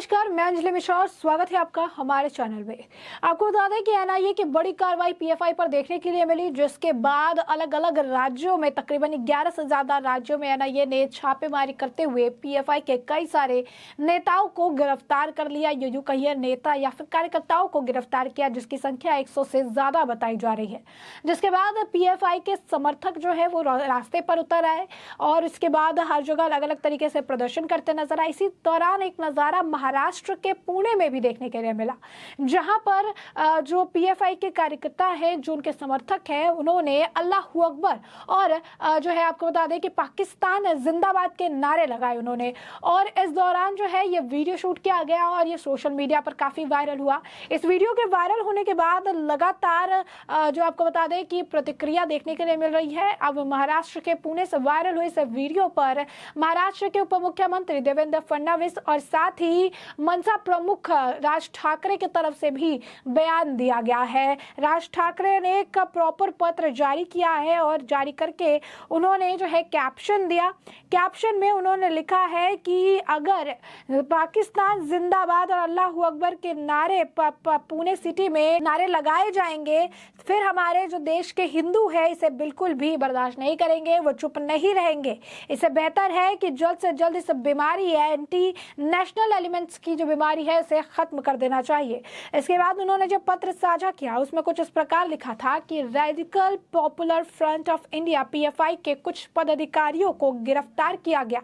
नमस्कार, मैं अंजलि मिश्रा और स्वागत है आपका हमारे चैनल में। आपको बता दें कि एनआईए की बड़ी कार्रवाई पीएफआई पर देखने के लिए मिली, जिसके बाद अलग अलग राज्यों में तकरीबन 11 से ज्यादा राज्यों में एनआईए ने छापेमारी करते हुए पीएफआई के कई सारे नेताओं को गिरफ्तार कर लिया। यूं कहिए नेता या फिर कार्यकर्ताओं को गिरफ्तार किया, जिसकी संख्या 100 से ज्यादा बताई जा रही है। जिसके बाद पीएफआई के समर्थक जो है वो रास्ते पर उतर आए और इसके बाद हर जगह अलग अलग तरीके से प्रदर्शन करते नजर आए। इसी दौरान एक नजारा महाराष्ट्र के पुणे में भी देखने के लिए मिला, जहां पर जो पीएफआई के कार्यकर्ता हैं, जो उनके समर्थक हैं, उन्होंने अल्लाहू अकबर और जो है आपको बता दें कि पाकिस्तान जिंदाबाद के नारे लगाए उन्होंने। और इस दौरान जो है ये वीडियो शूट किया गया और ये सोशल मीडिया पर काफी वायरल हुआ। इस वीडियो के वायरल होने के बाद लगातार जो आपको बता दें कि प्रतिक्रिया देखने के लिए मिल रही है। अब महाराष्ट्र के पुणे से वायरल हुए इस वीडियो पर महाराष्ट्र के उप मुख्यमंत्री देवेंद्र फडणवीस और साथ ही मनसा प्रमुख राज ठाकरे की तरफ से भी बयान दिया गया है। राज ठाकरे ने एक प्रॉपर पत्र जारी किया है और जारी करके उन्होंने जो है कैप्शन दिया। कैप्शन में उन्होंने लिखा है कि अगर पाकिस्तान जिंदाबाद और अल्लाहू अकबर के नारे पुणे सिटी में नारे लगाए जाएंगे, फिर हमारे जो देश के हिंदू है इसे बिल्कुल भी बर्दाश्त नहीं करेंगे, वो चुप नहीं रहेंगे। इससे बेहतर है कि जल्द से जल्द इस बीमारी है, एंटी नेशनल एलिमेंट्स की जो बीमारी है इसे खत्म कर देना चाहिए। इसके बाद उन्होंने जो पत्र साझा किया उसमें कुछ इस प्रकार लिखा था कि radical popular front of India PFI के कुछ पदाधिकारियों को गिरफ्तार किया गया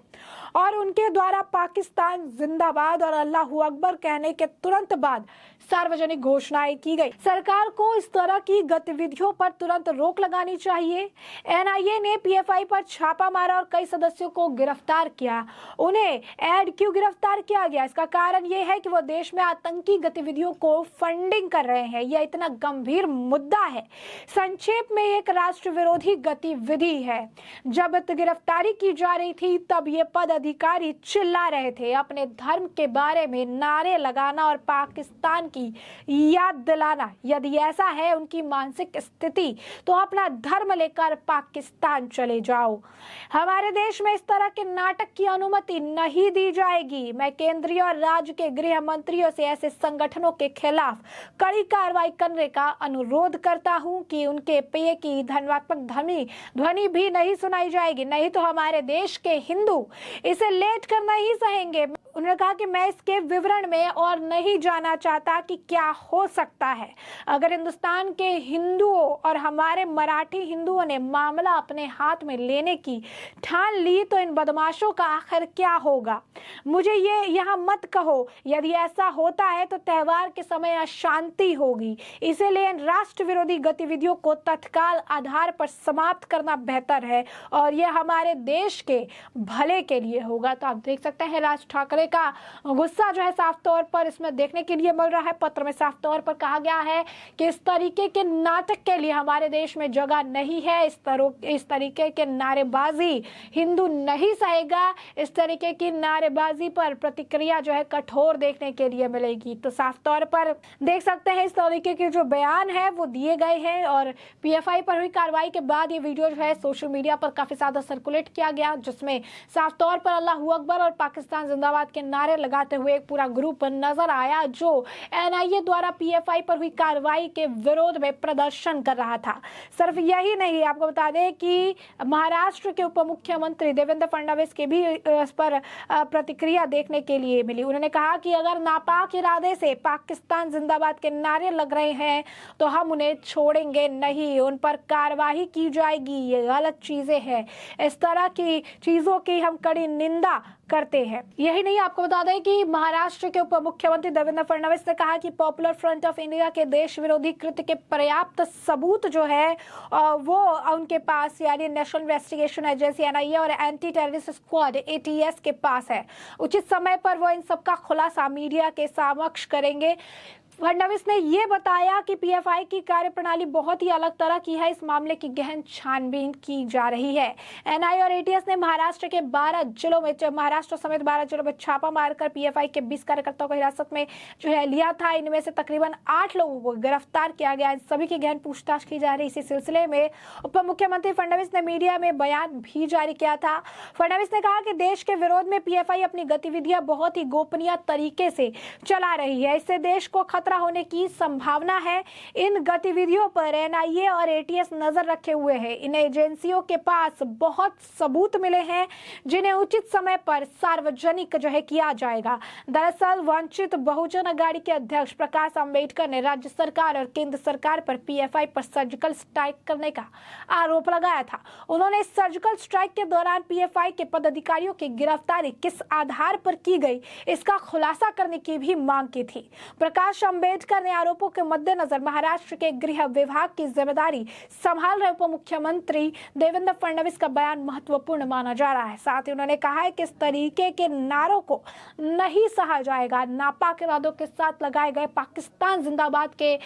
और उनके द्वारा पाकिस्तान जिंदाबाद और अल्लाहू अकबर कहने के तुरंत बाद सार्वजनिक घोषणाएं की गई। सरकार को इस तरह की गतिविधियों पर तुरंत रोक लगानी चाहिए। एनआईए ने पीएफआई पर छापा मारा और कई सदस्यों को गिरफ्तार किया। उन्हें ऐड क्यों गिरफ्तार किया गया? इसका कारण यह है कि वो देश में आतंकी गतिविधियों को फंडिंग कर रहे हैं। यह इतना गंभीर मुद्दा है। संक्षेप में एक राष्ट्र विरोधी गतिविधि है। जब गिरफ्तारी की जा रही थी तब ये पद अधिकारी चिल्ला रहे थे, अपने धर्म के बारे में नारे लगाना और पाकिस्तान की याद दिलाना। यदि ऐसा है उनकी मानसिक स्थिति तो अपना धर्म लेकर पाकिस्तान चले जाओ। हमारे देश में इस तरह के नाटक की अनुमति नहीं दी जाएगी। मैं केंद्रीय और राज्य के गृह मंत्रियों से ऐसे संगठनों के खिलाफ कड़ी कार्रवाई करने का अनुरोध करता हूं कि उनके पेय की धनात्मक ध्वनि भी नहीं सुनाई जाएगी, नहीं तो हमारे देश के हिंदू इसे लेट कर नहीं सहेंगे। उन्होंने कहा कि मैं इसके विवरण में और नहीं जाना चाहता कि क्या हो सकता है। अगर हिंदुस्तान के हिंदुओं और हमारे मराठी हिंदुओं ने मामला अपने हाथ में लेने की ठान ली तो इन बदमाशों का आखिर क्या होगा? मुझे ये यहाँ मत कहो। यदि ऐसा होता है तो त्योहार के समय अशांति होगी। इसीलिए इन राष्ट्र विरोधी गतिविधियों को तत्काल आधार पर समाप्त करना बेहतर है और यह हमारे देश के भले के लिए होगा। तो आप देख सकते हैं राज ठाकरे का गुस्सा जो है साफ तौर पर इसमें देखने के लिए मिल रहा है। पत्र में साफ तौर पर कहा गया है कि इस तरीके के नाटक के लिए हमारे देश में जगह नहीं है। इस तरीके के नारेबाजी हिंदू नहीं सहेगा। इस तरीके की नारेबाजी पर प्रतिक्रिया जो है कठोर देखने के लिए मिलेगी। तो साफ तौर पर देख सकते हैं इस तरीके के जो बयान है वो दिए गए हैं और पीएफआई पर हुई कार्रवाई के बाद ये वीडियो जो है सोशल मीडिया पर काफी ज्यादा सर्कुलेट किया गया, जिसमें साफ तौर पर अल्लाहू अकबर और पाकिस्तान जिंदाबाद के नारे लगाते हुए एक पूरा ग्रुप नजर आया जो एनआईए द्वारा पीएफआई पर हुई कार्रवाई के विरोध में प्रदर्शन कर रहा था। सिर्फ यही नहीं, आपको बता दें कि महाराष्ट्र के उप मुख्यमंत्री देवेंद्र फडणवीस के भी इस पर प्रतिक्रिया देखने के लिए मिली। उन्होंने कहा कि अगर नापाक इरादे से पाकिस्तान जिंदाबाद के नारे लग रहे हैं तो हम उन्हें छोड़ेंगे नहीं, उन पर कार्रवाई की जाएगी। ये गलत चीजें हैं। इस तरह की चीजों की हम कड़ी निंदा करते हैं। यही नहीं, आपको बता दें कि महाराष्ट्र के उप मुख्यमंत्री देवेंद्र फडणवीस ने कहा कि पॉपुलर फ्रंट ऑफ इंडिया के देश विरोधी कृत्य के पर्याप्त सबूत जो है वो उनके पास यानी नेशनल इन्वेस्टिगेशन एजेंसी एनआईए और एंटी टेररिस्ट स्क्वाड एटीएस के पास है। उचित समय पर वो इन सबका खुलासा मीडिया के समक्ष करेंगे। फडणवीस ने ये बताया कि पीएफआई की कार्यप्रणाली बहुत ही अलग तरह की है। इस मामले की गहन छानबीन की जा रही है। एनआईए और एटीएस ने महाराष्ट्र समेत 12 जिलों में छापा मारकर पीएफआई के 20 कार्यकर्ताओं को हिरासत में जो है लिया था। इनमें से तकरीबन 8 लोगों को गिरफ्तार किया गया। इन सभी की गहन पूछताछ की जा रही। इसी सिलसिले में उप मुख्यमंत्री फडणवीस ने मीडिया में बयान भी जारी किया था। फडणवीस ने कहा कि देश के विरोध में पीएफआई अपनी गतिविधियां बहुत ही गोपनीय तरीके से चला रही है। इससे देश को खतरा होने की संभावना है। इन गतिविधियों पर एनआईए और एटीएस नजर रखे हुए हैं। इन एजेंसियों के पास बहुत सबूत मिले हैं जिन्हें उचित समय पर सार्वजनिक जो है किया जाएगा। दरअसल वंचित बहुजन अघाड़ी के अध्यक्ष प्रकाश अंबेडकर ने राज्य सरकार और केंद्र सरकार पर पीएफआई पर सर्जिकल स्ट्राइक करने का आरोप लगाया था। उन्होंने सर्जिकल स्ट्राइक के दौरान पीएफआई के पदाधिकारियों की गिरफ्तारी किस आधार पर की गई, इसका खुलासा करने की भी मांग की थी। प्रकाश अंबेडकर ने आरोपों के मद्देनजर महाराष्ट्र के गृह विभाग की जिम्मेदारी संभाल रहे उप मुख्यमंत्री देवेंद्र फडणवीस का बयान महत्वपूर्ण माना जा रहा है। साथ ही उन्होंने कहा है कि इस तरीके के नारों को नहीं सहा जाएगा। नापाक इरादों के साथ लगाए गए पाकिस्तान जिंदाबाद के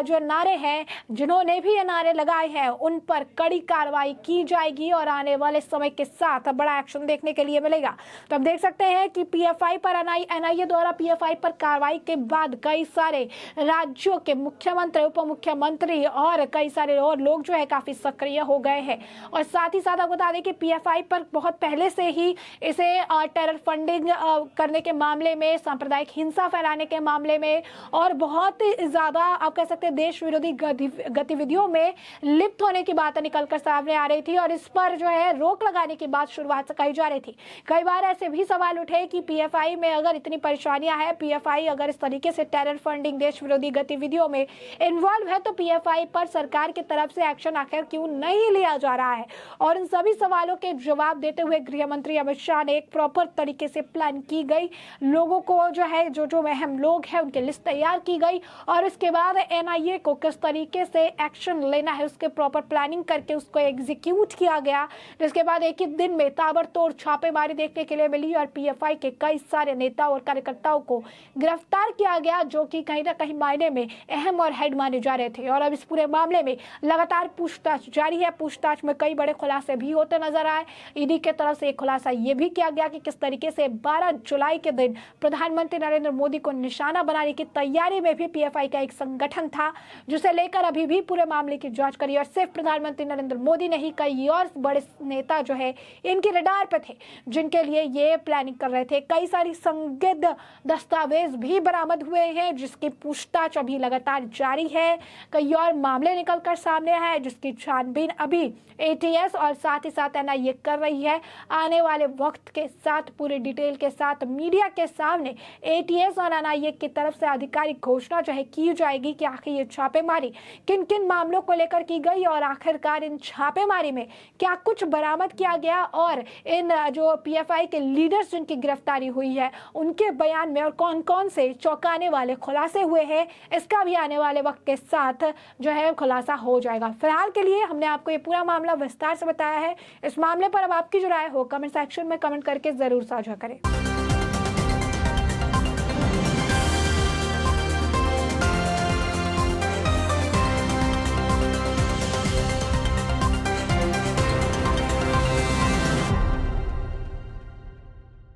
जो नारे हैं, जिन्होंने भी ये नारे लगाए हैं, उन पर कड़ी कार्रवाई की जाएगी और आने वाले समय के साथ बड़ा एक्शन देखने के लिए मिलेगा। तो हम देख सकते हैं कि पीएफआई पर एनआईए द्वारा पीएफआई पर कार्रवाई के बाद कई सारे राज्यों के मुख्यमंत्री, उप मुख्यमंत्री और कई सारे और लोग जो है काफी सक्रिय हो गए हैं। और साथ ही साथ आपको बता दें कि पीएफआई पर बहुत पहले से ही इसे टेरर फंडिंग करने के मामले में, सांप्रदायिक हिंसा फैलाने के मामले में और बहुत ज्यादा आप कह सकते हैं देश विरोधी गतिविधियों में लिप्त होने की बात निकलकर सामने आ रही थी और इस पर जो है रोक लगाने की बात शुरुआत से कही जा रही थी। कई बार ऐसे भी सवाल उठे कि पीएफआई में अगर इतनी परेशानियां हैं, पीएफआई अगर इस तरीके से टेरर फंडिंग, देश विरोधी गतिविधियों में इन्वॉल्व है, तो पीएफआई पर सरकार की तरफ से एक्शन आखिर क्यों नहीं लिया जा रहा है। और इन सभी सवालों के जवाब देते हुए गृह मंत्री अमित शाह ने एक प्रॉपर तरीके से प्लान की गई, लोगों को जो है जो अहम लोग हैं उनकी लिस्ट तैयार की गई और इसके बाद एनआईए को किस तरीके से एक्शन लेना है उसके प्रॉपर प्लानिंग करके उसको एग्जीक्यूट किया गया। जिसके बाद एक ही दिन में ताबड़तोड़ छापेमारी देखने के लिए मिली और पीएफआई के कई सारे नेताओं और कार्यकर्ताओं को गिरफ्तार किया गया, जो कि कहीं ना कहीं मायने में अहम और हेड माने जा रहे थे। और अब इस पूरे मामले में लगातार पूछताछ जारी है। पूछताछ में कई बड़े खुलासे भी होते नजर आए। ईडी की तरफ से एक खुलासा ये भी किया गया कि किस तरीके से 12 जुलाई के दिन प्रधानमंत्री नरेंद्र मोदी को निशाना बनाने की तैयारी में भी पीएफआई का एक संगठन था, जिसे लेकर अभी भी पूरे मामले की जांच करी और सिर्फ प्रधानमंत्री नरेंद्र मोदी नहीं, कई और बड़े नेता जो है इनकी रडार पे थे, जिनके लिए ये प्लानिंग कर रहे थे। कई सारी संदिग्ध दस्तावेज भी बरामद हुए हैं, जिसकी पूछताछ अभी लगातार जारी है। कई और मामले निकलकर सामने आए हैं, जिसकी छानबीन अभी एटीएस और साथ ही साथ एनआईए कर रही है। आने वाले वक्त के साथ पूरी डिटेल के साथ मीडिया के सामने एटीएस और एनआईए की तरफ से आधिकारिक घोषणा जो है की जाएगी कि आखिर ये छापेमारी किन किन मामलों को लेकर की गई और आखिरकार इन छापेमारी में क्या कुछ बरामद किया गया और इन जो पीएफआई के लीडर्स जिनकी गिरफ्तारी हुई है उनके बयान में और कौन कौन से चौंकाने वाले खुलासे हुए हैं, इसका भी आने वाले वक्त के साथ जो है खुलासा हो जाएगा। फिलहाल के लिए हमने आपको ये पूरा मामला विस्तार से बताया है। इस मामले पर अब आपकी जो राय हो कमेंट सेक्शन में कमेंट करके जरूर साझा करें।